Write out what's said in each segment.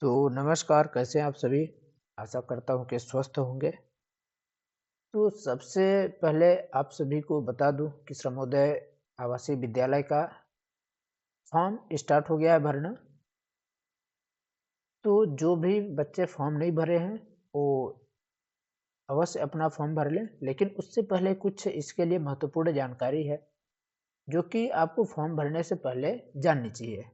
तो नमस्कार, कैसे हैं आप सभी? आशा करता हूँ कि स्वस्थ होंगे। तो सबसे पहले आप सभी को बता दूँ कि श्रमोदय आवासीय विद्यालय का फॉर्म स्टार्ट हो गया है भरना। तो जो भी बच्चे फॉर्म नहीं भरे हैं, वो अवश्य अपना फॉर्म भर लें। लेकिन उससे पहले कुछ इसके लिए महत्वपूर्ण जानकारी है, जो कि आपको फॉर्म भरने से पहले जाननी चाहिए।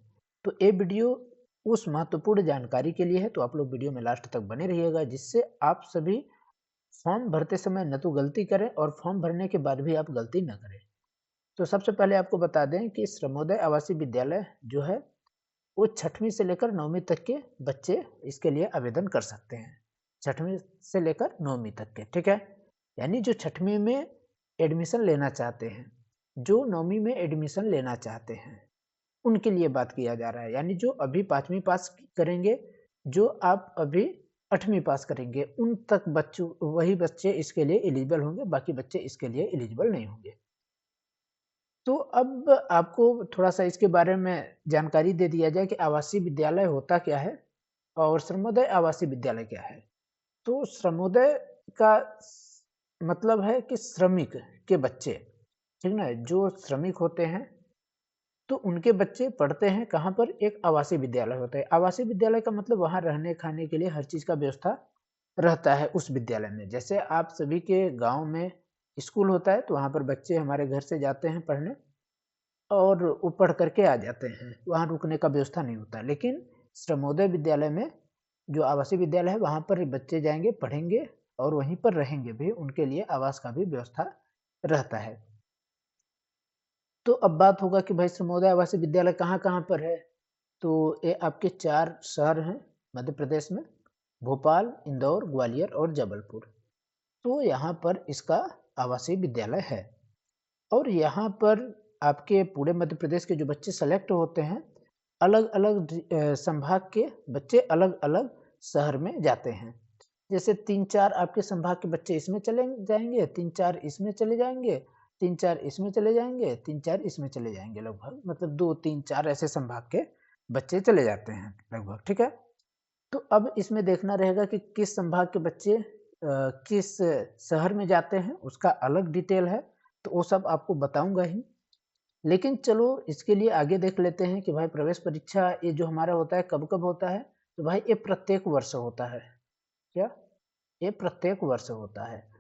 तो ये वीडियो उस महत्वपूर्ण जानकारी के लिए है, तो आप लोग वीडियो में लास्ट तक बने रहिएगा, जिससे आप सभी फॉर्म भरते समय न तो गलती करें और फॉर्म भरने के बाद भी आप गलती न करें। तो सबसे पहले आपको बता दें कि श्रमोदय आवासीय विद्यालय जो है, वो 6वीं से लेकर 9वीं तक के बच्चे इसके लिए आवेदन कर सकते हैं। 6वीं से लेकर 9वीं तक के, ठीक है? यानी जो 6वीं में एडमिशन लेना चाहते हैं, जो 9वीं में एडमिशन लेना चाहते हैं, उनके लिए बात किया जा रहा है। यानी जो अभी 5वीं पास करेंगे, जो आप अभी 8वीं पास करेंगे, उन तक बच्चों वही बच्चे इसके लिए एलिजिबल होंगे, बाकी बच्चे इसके लिए एलिजिबल नहीं होंगे। तो अब आपको थोड़ा-सा इसके बारे में जानकारी दे दिया जाए कि आवासीय विद्यालय होता क्या है और श्रमोदय आवासीय विद्यालय क्या है। तो श्रमोदय का मतलब है कि श्रमिक के बच्चे, ठीक ना? जो श्रमिक होते हैं, तो उनके बच्चे पढ़ते हैं कहाँ पर? एक आवासीय विद्यालय होता है। आवासीय विद्यालय का मतलब वहाँ रहने खाने के लिए हर चीज़ का व्यवस्था रहता है उस विद्यालय में। जैसे आप सभी के गाँव में स्कूल होता है, तो वहाँ पर बच्चे हमारे घर से जाते हैं पढ़ने और वो पढ़ कर के आ जाते हैं। वहाँ रुकने का व्यवस्था नहीं होता। लेकिन श्रमोदय विद्यालय में, जो आवासीय विद्यालय है, वहाँ पर बच्चे जाएँगे, पढ़ेंगे और वहीं पर रहेंगे भी। उनके लिए आवास का भी व्यवस्था रहता है। तो अब बात होगा कि भाई श्रमोदय आवासीय विद्यालय कहाँ-कहाँ पर है? तो ये आपके 4 शहर हैं मध्य प्रदेश में, भोपाल, इंदौर, ग्वालियर और जबलपुर। तो यहाँ पर इसका आवासीय विद्यालय है और यहाँ पर आपके पूरे मध्य प्रदेश के जो बच्चे सेलेक्ट होते हैं, अलग-अलग संभाग के बच्चे अलग-अलग शहर में जाते हैं। जैसे 3-4 आपके संभाग के बच्चे इसमें चले जाएँगे, 3-4 इसमें चले जाएँगे, 3-4 इसमें चले जाएँगे, 3-4 इसमें चले जाएँगे लगभग। मतलब 2, 3, 4 ऐसे संभाग के बच्चे चले जाते हैं लगभग, ठीक है? तो अब इसमें देखना रहेगा कि किस संभाग के बच्चे किस शहर में जाते हैं, उसका अलग डिटेल है, तो वो सब आपको बताऊँगा ही। लेकिन चलो इसके लिए आगे देख लेते हैं कि भाई प्रवेश परीक्षा ये जो हमारा होता है, कब-कब होता है? तो भाई ये प्रत्येक वर्ष होता है। क्या? ये प्रत्येक वर्ष होता है।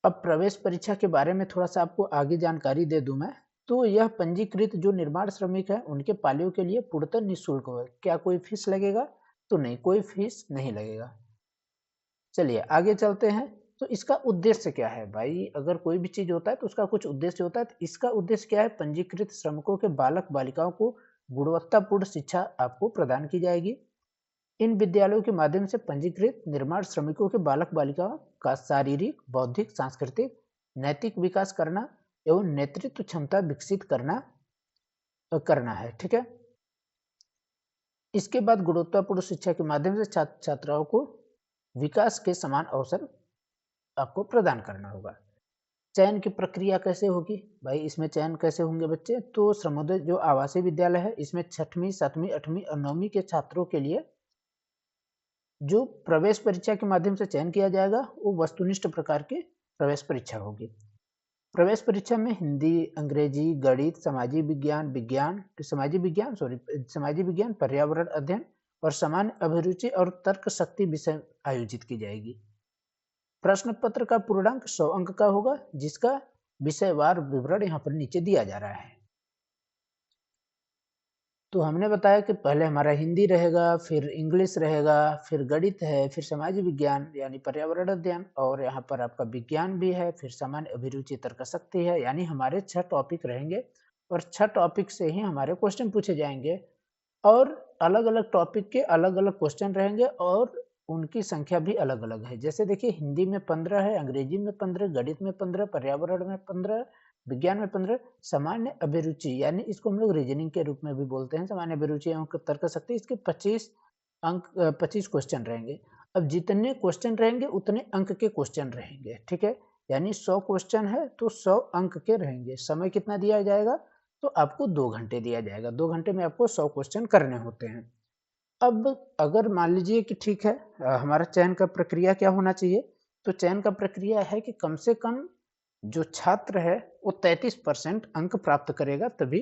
अब प्रवेश परीक्षा के बारे में थोड़ा-सा आपको आगे जानकारी दे दूँ मैं, तो यह पंजीकृत जो निर्माण श्रमिक हैं, उनके पालियों के लिए पूर्णतः निःशुल्क है। क्या कोई फीस लगेगा? तो नहीं, कोई फीस नहीं लगेगा। चलिए आगे चलते हैं। तो इसका उद्देश्य क्या है भाई? अगर कोई भी चीज़ होता है तो उसका कुछ उद्देश्य होता है, तो इसका उद्देश्य क्या है? पंजीकृत श्रमिकों के बालक-बालिकाओं को गुणवत्तापूर्ण शिक्षा आपको प्रदान की जाएगी। इन विद्यालयों के माध्यम से पंजीकृत निर्माण श्रमिकों के बालक-बालिकाओं का शारीरिक, बौद्धिक, सांस्कृतिक, नैतिक विकास करना एवं नेतृत्व क्षमता विकसित करना है, ठीक है? इसके बाद गुणवत्तापूर्ण शिक्षा के माध्यम से छात्र-छात्राओं को विकास के समान अवसर आपको प्रदान करना होगा। चयन की प्रक्रिया कैसे होगी? भाई इसमें चयन कैसे होंगे बच्चे? तो श्रमोदय जो आवासीय विद्यालय है, इसमें 6वीं, 7वीं, 8वीं और 9वीं के छात्रों के लिए जो प्रवेश परीक्षा के माध्यम से चयन किया जाएगा, वो वस्तुनिष्ठ प्रकार की प्रवेश परीक्षा होगी। प्रवेश परीक्षा में हिंदी, अंग्रेजी, गणित, सामाजिक विज्ञान, पर्यावरण अध्ययन और सामान्य अभिरुचि और तर्क शक्ति विषय आयोजित की जाएगी। प्रश्न पत्र का पूर्णांक 100 अंक का होगा, जिसका विषयवार विवरण यहाँ पर नीचे दिया जा रहा है। तो हमने बताया कि पहले हमारा हिंदी रहेगा, फिर इंग्लिश रहेगा, फिर गणित है, फिर समाज विज्ञान यानी पर्यावरण अध्ययन और यहाँ पर आपका विज्ञान भी है, फिर सामान्य अभिरुचि तर्क शक्ति है, यानी हमारे 6 टॉपिक रहेंगे और 6 टॉपिक से ही हमारे क्वेश्चन पूछे जाएंगे और अलग-अलग टॉपिक के अलग-अलग क्वेश्चन रहेंगे और उनकी संख्या भी अलग-अलग है। जैसे देखिए हिंदी में 15 है, अंग्रेजी में 15, गणित में 15, पर्यावरण में 15, विज्ञान में 15, सामान्य अभिरुचि यानी इसको हम लोग रीजनिंग के रूप में भी बोलते हैं, सामान्य अभिरुचि एवं तर्क शक्ति, इसके 25 अंक 25 क्वेश्चन रहेंगे। अब जितने क्वेश्चन रहेंगे उतने अंक के क्वेश्चन रहेंगे, ठीक है? यानी 100 क्वेश्चन है तो 100 अंक के रहेंगे। समय कितना दिया जाएगा? तो आपको 2 घंटे दिया जाएगा। 2 घंटे में आपको 100 क्वेश्चन करने होते हैं। अब अगर मान लीजिए कि ठीक है, हमारा चयन का प्रक्रिया क्या होना चाहिए? तो चयन का प्रक्रिया है कि कम से कम जो छात्र है वो 33% अंक प्राप्त करेगा, तभी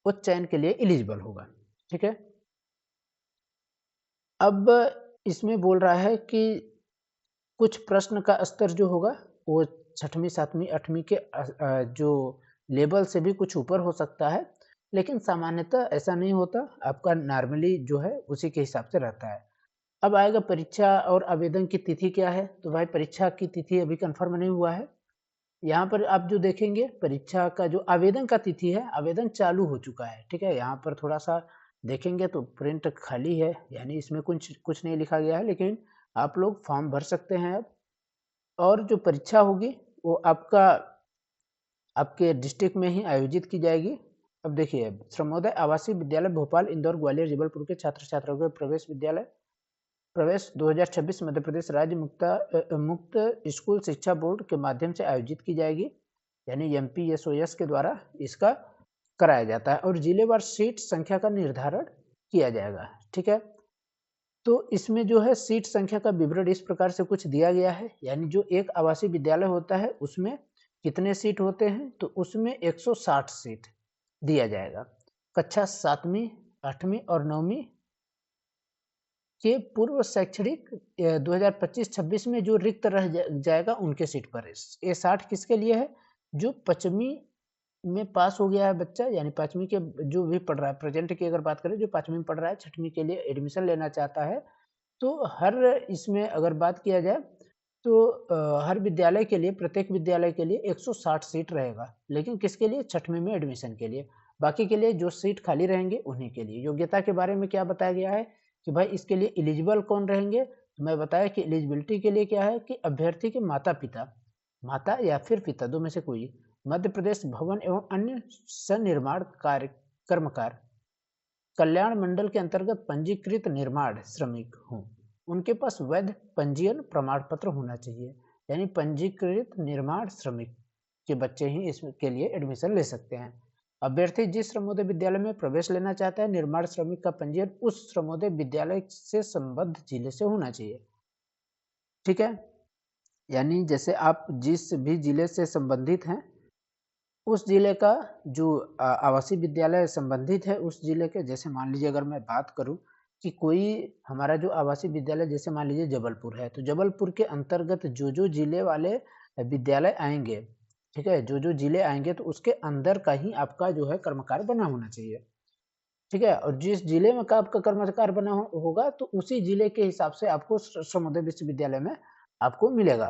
वो चयन के लिए एलिजिबल होगा। ठीक है? अब इसमें बोल रहा है कि कुछ प्रश्न का स्तर जो होगा वो 6वीं, 7वीं, 8वीं के जो लेवल से भी कुछ ऊपर हो सकता है, लेकिन सामान्यतः ऐसा नहीं होता, आपका नॉर्मली जो है उसी के हिसाब से रहता है। अब आएगा परीक्षा और आवेदन की तिथि क्या है? तो भाई परीक्षा की तिथि अभी कन्फर्म नहीं हुआ है। यहाँ पर आप जो देखेंगे परीक्षा का जो आवेदन का तिथि है, आवेदन चालू हो चुका है, ठीक है? यहाँ पर थोड़ा-सा देखेंगे तो प्रिंट खाली है, यानी इसमें कुछ कुछ नहीं लिखा गया है, लेकिन आप लोग फॉर्म भर सकते हैं अब। और जो परीक्षा होगी वो आपके डिस्ट्रिक्ट में ही आयोजित की जाएगी। अब देखिए, श्रमोदय आवासीय विद्यालय भोपाल, इंदौर, ग्वालियर, जबलपुर के छात्र-छात्राओं के प्रवेश 2026 मध्य प्रदेश राज्य मुक्त स्कूल शिक्षा बोर्ड के माध्यम से आयोजित की जाएगी, यानी एमपीएसओएस के द्वारा इसका कराया जाता है, और जिलेवार सीट संख्या का निर्धारण किया जाएगा। ठीक है? तो इसमें जो है सीट संख्या का विवरण इस प्रकार से कुछ दिया गया है, यानी जो एक आवासीय विद्यालय होता है उसमें कितने सीट होते हैं, तो उसमें 160 सीट दिया जाएगा। कक्षा 7वीं, 8वीं और 9वीं के पूर्व शैक्षणिक 2025-26 में जो रिक्त रह जाएगा उनके सीट पर। ये 60 किसके लिए है? जो 5वीं में पास हो गया है बच्चा, यानी 5वीं के जो भी पढ़ रहा है, प्रेजेंट की अगर बात करें, जो 5वीं में पढ़ रहा है, 6वीं के लिए एडमिशन लेना चाहता है, तो हर इसमें अगर बात किया जाए तो हर विद्यालय के लिए, प्रत्येक विद्यालय के लिए 160 सीट रहेगा, लेकिन किसके लिए? 6वीं में एडमिशन के लिए। बाकी के लिए जो सीट खाली रहेंगे उन्हीं के लिए। योग्यता के बारे में क्या बताया गया है कि भाई इसके लिए एलिजिबल कौन रहेंगे? तो मैं बताया कि एलिजिबिलिटी के लिए क्या है कि अभ्यर्थी के माता-पिता, माता या फिर पिता, दो में से कोई, मध्य प्रदेश भवन एवं अन्य सनिर्माण कार्य कर्मकार कल्याण मंडल के अंतर्गत पंजीकृत निर्माण श्रमिक हों। उनके पास वैध पंजीयन प्रमाण पत्र होना चाहिए, यानी पंजीकृत निर्माण श्रमिक के बच्चे ही इसके लिए एडमिशन ले सकते हैं। अभ्यर्थी जिस श्रमोदय विद्यालय में प्रवेश लेना चाहता है, निर्माण श्रमिक का पंजीयन उस श्रमोदय विद्यालय से संबद्ध जिले से होना चाहिए। ठीक है? यानी जैसे आप जिस भी जिले से संबंधित हैं, उस जिले का जो आवासीय विद्यालय संबंधित है उस जिले के, जैसे मान लीजिए अगर मैं बात करूं कि कोई हमारा जो आवासीय विद्यालय, जैसे मान लीजिए जबलपुर है, तो जबलपुर के अंतर्गत जो जो जिले वाले विद्यालय आएंगे, ठीक है, जो जो जिले आएंगे, तो उसके अंदर का ही आपका जो है कर्मकार बना होना चाहिए। ठीक है? और जिस जिले में का आपका कर्मकार बना होगा, तो उसी जिले के हिसाब से आपको श्रमोदय विश्वविद्यालय में आपको मिलेगा।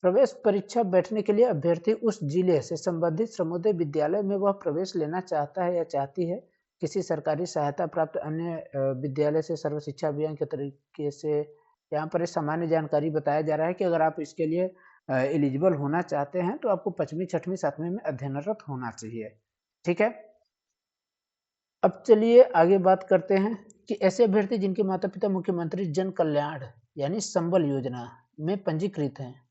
प्रवेश परीक्षा बैठने के लिए अभ्यर्थी उस जिले से संबंधित श्रमोदय विद्यालय में वह प्रवेश लेना चाहता है या चाहती है, किसी सरकारी सहायता प्राप्त अन्य विद्यालय से सर्व शिक्षा अभियान के तरीके से। यहाँ पर सामान्य जानकारी बताया जा रहा है कि अगर आप इसके लिए एलिजिबल होना चाहते हैं, तो आपको 5वीं, 6वीं, 7वीं में अध्ययनरत होना चाहिए। ठीक है? अब चलिए आगे बात करते हैं कि ऐसे अभ्यर्थी जिनके माता-पिता मुख्यमंत्री जन कल्याण यानी संबल योजना में पंजीकृत हैं।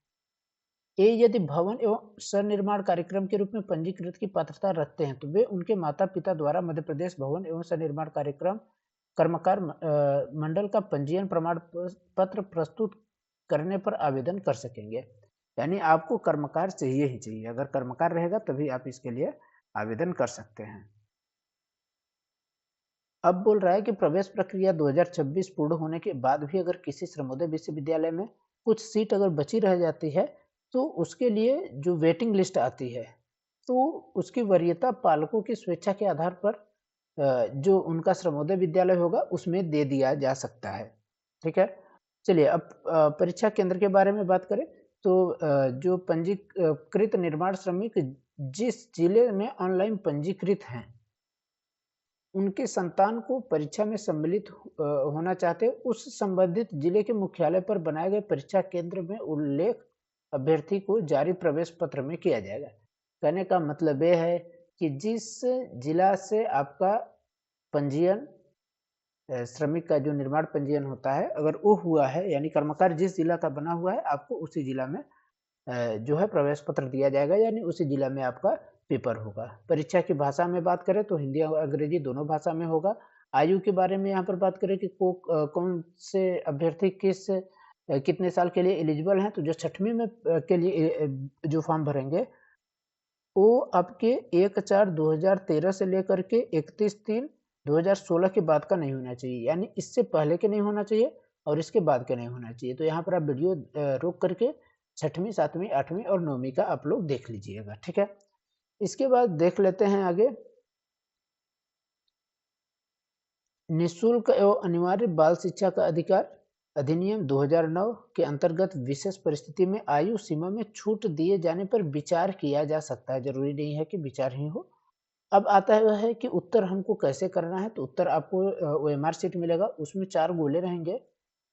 ये यदि भवन एवं सनिर्माण कार्यक्रम के रूप में पंजीकृत की पात्रता रखते हैं, तो वे उनके माता-पिता द्वारा मध्य प्रदेश भवन एवं सनिर्माण कार्यक्रम कर्मकार मंडल का पंजीयन प्रमाण पत्र प्रस्तुत करने पर आवेदन कर सकेंगे। यानी आपको कर्मकार चाहिए ही चाहिए। अगर कर्मकार रहेगा तभी आप इसके लिए आवेदन कर सकते हैं। अब बोल रहा है कि प्रवेश प्रक्रिया 2026 पूर्ण होने के बाद भी अगर किसी श्रमोदय विश्वविद्यालय में कुछ सीट अगर बची रह जाती है, तो उसके लिए जो वेटिंग लिस्ट आती है, तो उसकी वरीयता पालकों की स्वेच्छा के आधार पर जो उनका श्रमोदय विद्यालय होगा उसमें दे दिया जा सकता है। ठीक है? चलिए अब परीक्षा केंद्र के बारे में बात करें, तो जो पंजीकृत निर्माण श्रमिक जिस जिले में ऑनलाइन पंजीकृत हैं, उनके संतान को परीक्षा में सम्मिलित होना चाहते हैं, उस संबंधित जिले के मुख्यालय पर बनाए गए परीक्षा केंद्र में उल्लेख अभ्यर्थी को जारी प्रवेश पत्र में किया जाएगा। कहने का मतलब ये है कि जिस जिला से आपका पंजीयन श्रमिक का जो निर्माण पंजीयन होता है, अगर वो हुआ है, यानी कर्मकार जिस जिला का बना हुआ है, आपको उसी जिला में जो है प्रवेश पत्र दिया जाएगा, यानी उसी जिला में आपका पेपर होगा। परीक्षा की भाषा में बात करें तो हिंदी और अंग्रेजी दोनों भाषा में होगा। आयु के बारे में यहाँ पर बात करें कि कौन से अभ्यर्थी कितने साल के लिए एलिजिबल हैं, तो जो 6वीं में के लिए जो फॉर्म भरेंगे वो आपके 1/4/2013 से लेकर के 31/3/2016 के बाद का नहीं होना चाहिए, यानी इससे पहले के नहीं होना चाहिए और इसके बाद के नहीं होना चाहिए। तो यहाँ पर आप वीडियो रोक करके 6वीं, 7वीं, 8वीं और 9वीं का आप लोग देख लीजिएगा, ठीक है। इसके बाद देख लेते हैं आगे, निःशुल्क एवं अनिवार्य बाल शिक्षा का अधिकार अधिनियम 2009 के अंतर्गत विशेष परिस्थिति में आयु सीमा में छूट दिए जाने पर विचार किया जा सकता है, जरूरी नहीं है कि विचार ही हो। अब आता है कि उत्तर हमको कैसे करना है, तो उत्तर आपको ओएमआर शीट मिलेगा, उसमें 4 गोले रहेंगे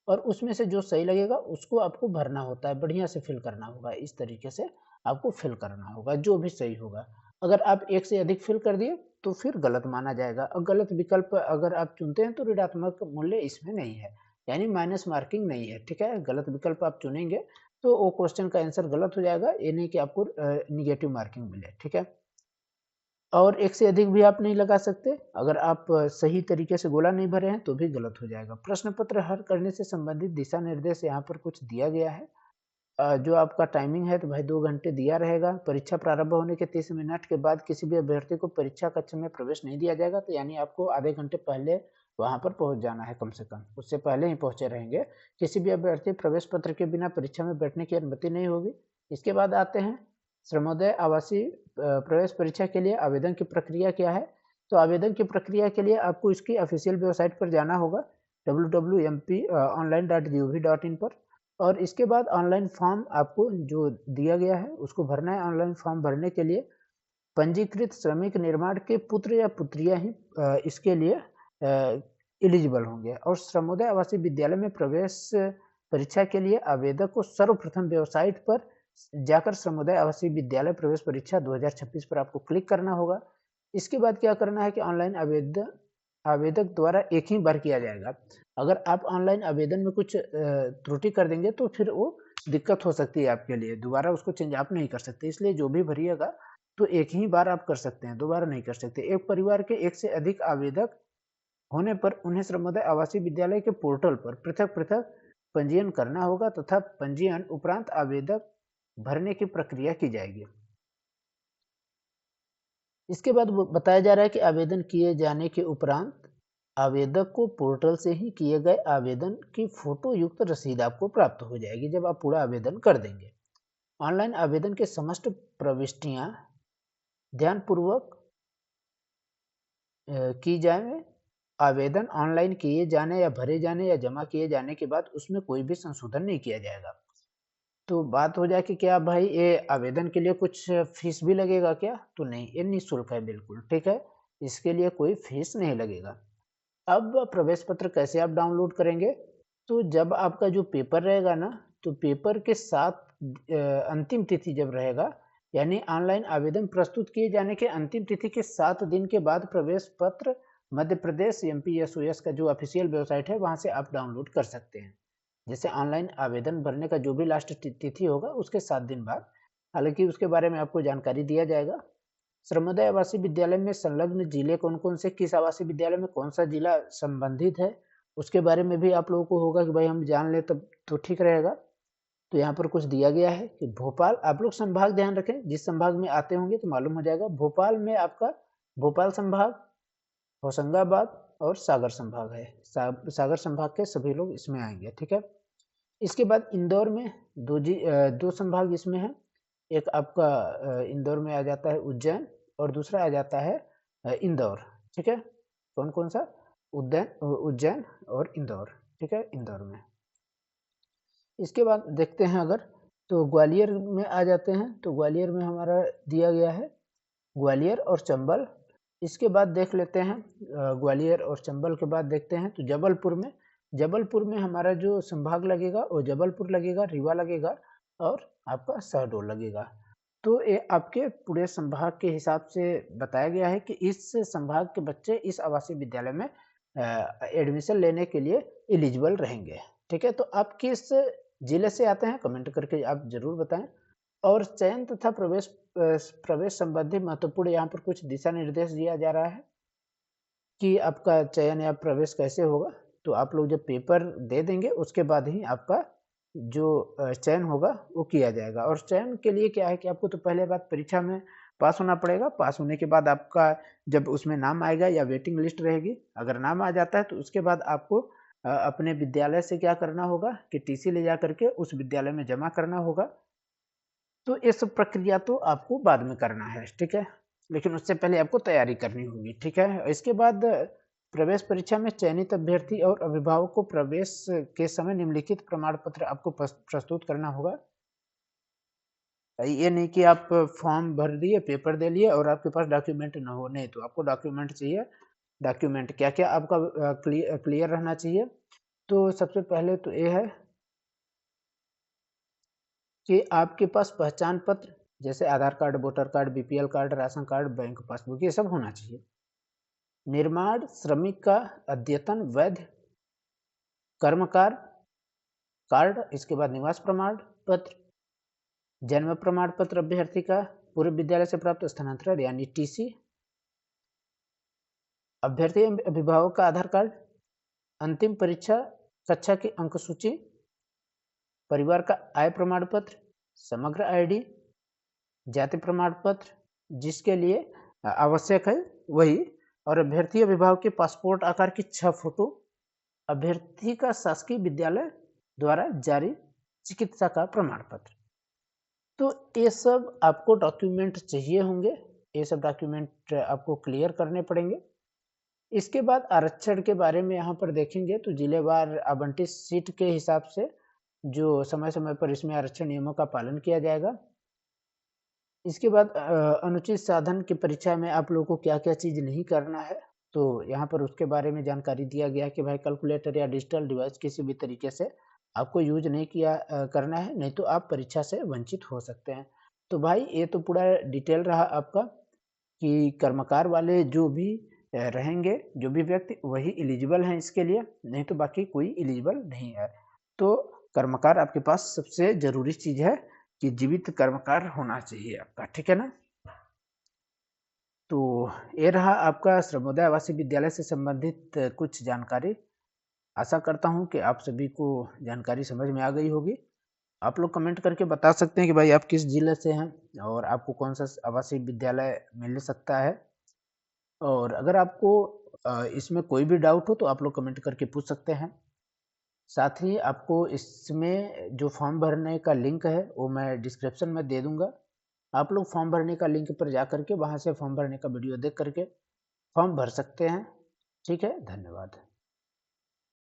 और उसमें से जो सही लगेगा उसको आपको भरना होता है, बढ़िया से फिल करना होगा, इस तरीके से आपको फिल करना होगा, जो भी सही होगा। अगर आप एक से अधिक फिल कर दिए तो फिर गलत माना जाएगा और गलत विकल्प अगर आप चुनते हैं तो ऋणात्मक मूल्य इसमें नहीं है, यानी माइनस मार्किंग नहीं है, ठीक है। गलत विकल्प आप चुनेंगे तो वो क्वेश्चन का आंसर गलत हो जाएगा, ये नहीं कि आपको निगेटिव मार्किंग मिले, ठीक है। और एक से अधिक भी आप नहीं लगा सकते, अगर आप सही तरीके से गोला नहीं भरे हैं तो भी गलत हो जाएगा। प्रश्न पत्र हल करने से संबंधित दिशा निर्देश यहाँ पर कुछ दिया गया है। जो आपका टाइमिंग है तो भाई 2 घंटे दिया रहेगा। परीक्षा प्रारंभ होने के 30 मिनट के बाद किसी भी अभ्यर्थी को परीक्षा कक्ष में प्रवेश नहीं दिया जाएगा, तो यानी आपको आधे घंटे पहले वहाँ पर पहुँच जाना है कम से कम, उससे पहले ही पहुँचे रहेंगे। किसी भी अभ्यर्थी प्रवेश पत्र के बिना परीक्षा में बैठने की अनुमति नहीं होगी। इसके बाद आते हैं श्रमोदय आवासीय प्रवेश परीक्षा के लिए आवेदन की प्रक्रिया क्या है। तो आवेदन की प्रक्रिया के लिए आपको इसकी ऑफिशियल वेबसाइट पर जाना होगा www.mponline.gov.in पर, और इसके बाद ऑनलाइन फॉर्म आपको जो दिया गया है उसको भरना है। ऑनलाइन फॉर्म भरने के लिए पंजीकृत श्रमिक निर्माण के पुत्र या पुत्रियां ही इसके लिए एलिजिबल होंगे, और श्रमोदय आवासीय विद्यालय में प्रवेश परीक्षा के लिए आवेदक को सर्वप्रथम वेबसाइट पर जाकर श्रमोदय आवासीय विद्यालय प्रवेश परीक्षा 2026 पर आपको क्लिक करना होगा। इसके बाद क्या करना है कि ऑनलाइन आवेदक द्वारा एक ही बार किया जाएगा। अगर आप ऑनलाइन आवेदन में कुछ त्रुटि कर देंगे तो फिर वो दिक्कत हो सकती है आपके लिए, दोबारा उसको चेंज आप नहीं कर सकते। इसलिए जो भी भरिएगा तो एक ही बार आप कर सकते हैं, दोबारा नहीं कर सकते। एक परिवार के एक से अधिक आवेदक होने पर उन्हें श्रमोदय आवासीय विद्यालय के पोर्टल पर पृथक पृथक पंजीयन करना होगा तथा पंजीयन उपरांत आवेदक भरने की प्रक्रिया की जाएगी। इसके बाद बताया जा रहा है कि आवेदन किए जाने के उपरांत आवेदक को पोर्टल से ही किए गए आवेदन की फोटो युक्त रसीद आपको प्राप्त हो जाएगी जब आप पूरा आवेदन कर देंगे। ऑनलाइन आवेदन के समस्त प्रविष्टियां ध्यानपूर्वक की जाए। आवेदन ऑनलाइन किए जाने या भरे जाने या जमा किए जाने के बाद उसमें कोई भी संशोधन नहीं किया जाएगा। तो बात हो जाए कि क्या भाई ये आवेदन के लिए कुछ फीस भी लगेगा क्या? तो नहीं, ये निःशुल्क है बिल्कुल, ठीक है। इसके लिए कोई फीस नहीं लगेगा। अब प्रवेश पत्र कैसे आप डाउनलोड करेंगे? तो जब आपका जो पेपर रहेगा ना, तो पेपर के साथ अंतिम तिथि जब रहेगा, यानी ऑनलाइन आवेदन प्रस्तुत किए जाने के अंतिम तिथि के 7 दिन के बाद प्रवेश पत्र मध्य प्रदेश एमपीएसओएस का जो ऑफिशियल वेबसाइट है वहां से आप डाउनलोड कर सकते हैं। जैसे ऑनलाइन आवेदन भरने का जो भी लास्ट तिथि होगा उसके 7 दिन बाद, हालांकि उसके बारे में आपको जानकारी दिया जाएगा। श्रमोदय आवासीय विद्यालय में संलग्न जिले कौन कौन से, किस आवासीय विद्यालय में कौन सा जिला संबंधित है, उसके बारे में भी आप लोगों को होगा कि भाई हम जान ले तब तो ठीक रहेगा। तो यहाँ पर कुछ दिया गया है कि भोपाल, आप लोग संभाग ध्यान रखें, जिस संभाग में आते होंगे तो मालूम हो जाएगा। भोपाल में आपका भोपाल संभाग, होशंगाबाद और सागर संभाग है। सागर संभाग के सभी लोग इसमें आएंगे, ठीक है। इसके बाद इंदौर में दो संभाग इसमें है। एक आपका इंदौर में आ जाता है उज्जैन और दूसरा आ जाता है इंदौर, ठीक है। कौन कौन सा? उज्जैन और इंदौर, ठीक है, इंदौर में। इसके बाद देखते हैं अगर, तो ग्वालियर में आ जाते हैं, तो ग्वालियर में हमारा दिया गया है ग्वालियर और चंबल। इसके बाद देख लेते हैं ग्वालियर और चंबल के बाद देखते हैं तो जबलपुर में हमारा जो संभाग लगेगा वो जबलपुर लगेगा, रीवा लगेगा और आपका शहडोल लगेगा। तो ये आपके पूरे संभाग के हिसाब से बताया गया है कि इस संभाग के बच्चे इस आवासीय विद्यालय में एडमिशन लेने के लिए एलिजिबल रहेंगे, ठीक है। तो आप किस जिले से आते हैं कमेंट करके आप जरूर बताएं। और चयन तथा प्रवेश संबंधी महत्वपूर्ण यहाँ पर कुछ दिशा निर्देश दिया जा रहा है। कि आपका चयन या प्रवेश कैसे होगा, तो आप लोग जब पेपर दे देंगे उसके बाद ही आपका जो चयन होगा वो किया जाएगा। और चयन के लिए क्या है कि आपको तो पहले बात परीक्षा में पास होना पड़ेगा। पास होने के बाद आपका जब उसमें नाम आएगा या वेटिंग लिस्ट रहेगी, अगर नाम आ जाता है तो उसके बाद आपको अपने विद्यालय से क्या करना होगा कि टीसी ले जा करके उस विद्यालय में जमा करना होगा। तो ये सब प्रक्रिया तो आपको बाद में करना है, ठीक है? लेकिन उससे पहले आपको तैयारी करनी होगी, ठीक है? इसके बाद प्रवेश परीक्षा में चयनित अभ्यर्थी और अभिभावक को प्रवेश के समय निम्नलिखित प्रमाण पत्र आपको प्रस्तुत करना होगा। ये नहीं कि आप फॉर्म भर दिए, पेपर दे लिए और आपके पास डॉक्यूमेंट ना हो, नहीं तो आपको डॉक्यूमेंट चाहिए। डॉक्यूमेंट क्या-क्या आपका क्लियर रहना चाहिए? तो सबसे पहले तो ये है कि आपके पास पहचान पत्र जैसे Aadhaar card, voter card, BPL card, ration card, bank passbook ये सब होना चाहिए। निर्माण श्रमिक का अद्यतन वैध कर्मकार कार्ड, इसके बाद निवास प्रमाण पत्र, जन्म प्रमाण पत्र अभ्यर्थी का, पूर्व विद्यालय से प्राप्त स्थानांतरण यानी टीसी, अभ्यर्थी अभिभावक का आधार कार्ड, अंतिम परीक्षा कक्षा की अंक सूची, परिवार का आय प्रमाण पत्र, समग्र आईडी, जाति प्रमाण पत्र जिसके लिए आवश्यक है वही, और अभ्यर्थी अभिभावक के पासपोर्ट आकार की 6 फोटो, अभ्यर्थी का शासकीय विद्यालय द्वारा जारी चिकित्सा का प्रमाण पत्र। तो ये सब आपको डॉक्यूमेंट चाहिए होंगे, ये सब डॉक्यूमेंट आपको क्लियर करने पड़ेंगे। इसके बाद आरक्षण के बारे में यहाँ पर देखेंगे तो जिलेवार आवंटित सीट के हिसाब से जो समय-समय पर इसमें आरक्षण नियमों का पालन किया जाएगा। इसके बाद अनुचित साधन की परीक्षा में आप लोगों को क्या-क्या चीज़ नहीं करना है, तो यहाँ पर उसके बारे में जानकारी दिया गया है कि भाई कैलकुलेटर या डिजिटल डिवाइस किसी भी तरीके से आपको यूज़ नहीं करना है, नहीं तो आप परीक्षा से वंचित हो सकते हैं। तो भाई ये तो पूरा डिटेल रहा आपका कि कर्मकार वाले जो भी रहेंगे, जो भी व्यक्ति वही एलिजिबल हैं इसके लिए, नहीं तो बाकी कोई एलिजिबल नहीं है। तो कर्मकार आपके पास सबसे ज़रूरी चीज़ है कि जीवित कर्मकार होना चाहिए आपका, ठीक है ना? तो ये रहा आपका श्रमोदय आवासीय विद्यालय से संबंधित कुछ जानकारी। आशा करता हूँ कि आप सभी को जानकारी समझ में आ गई होगी। आप लोग कमेंट करके बता सकते हैं कि भाई आप किस जिले से हैं और आपको कौन-सा आवासीय विद्यालय मिल सकता है। और अगर आपको इसमें कोई भी डाउट हो तो आप लोग कमेंट करके पूछ सकते हैं। साथ ही आपको इसमें जो फॉर्म भरने का लिंक है वो मैं डिस्क्रिप्शन में दे दूँगा। आप लोग फॉर्म भरने का लिंक पर जा कर के वहाँ से फॉर्म भरने का वीडियो देख कर के फॉर्म भर सकते हैं। ठीक है, धन्यवाद।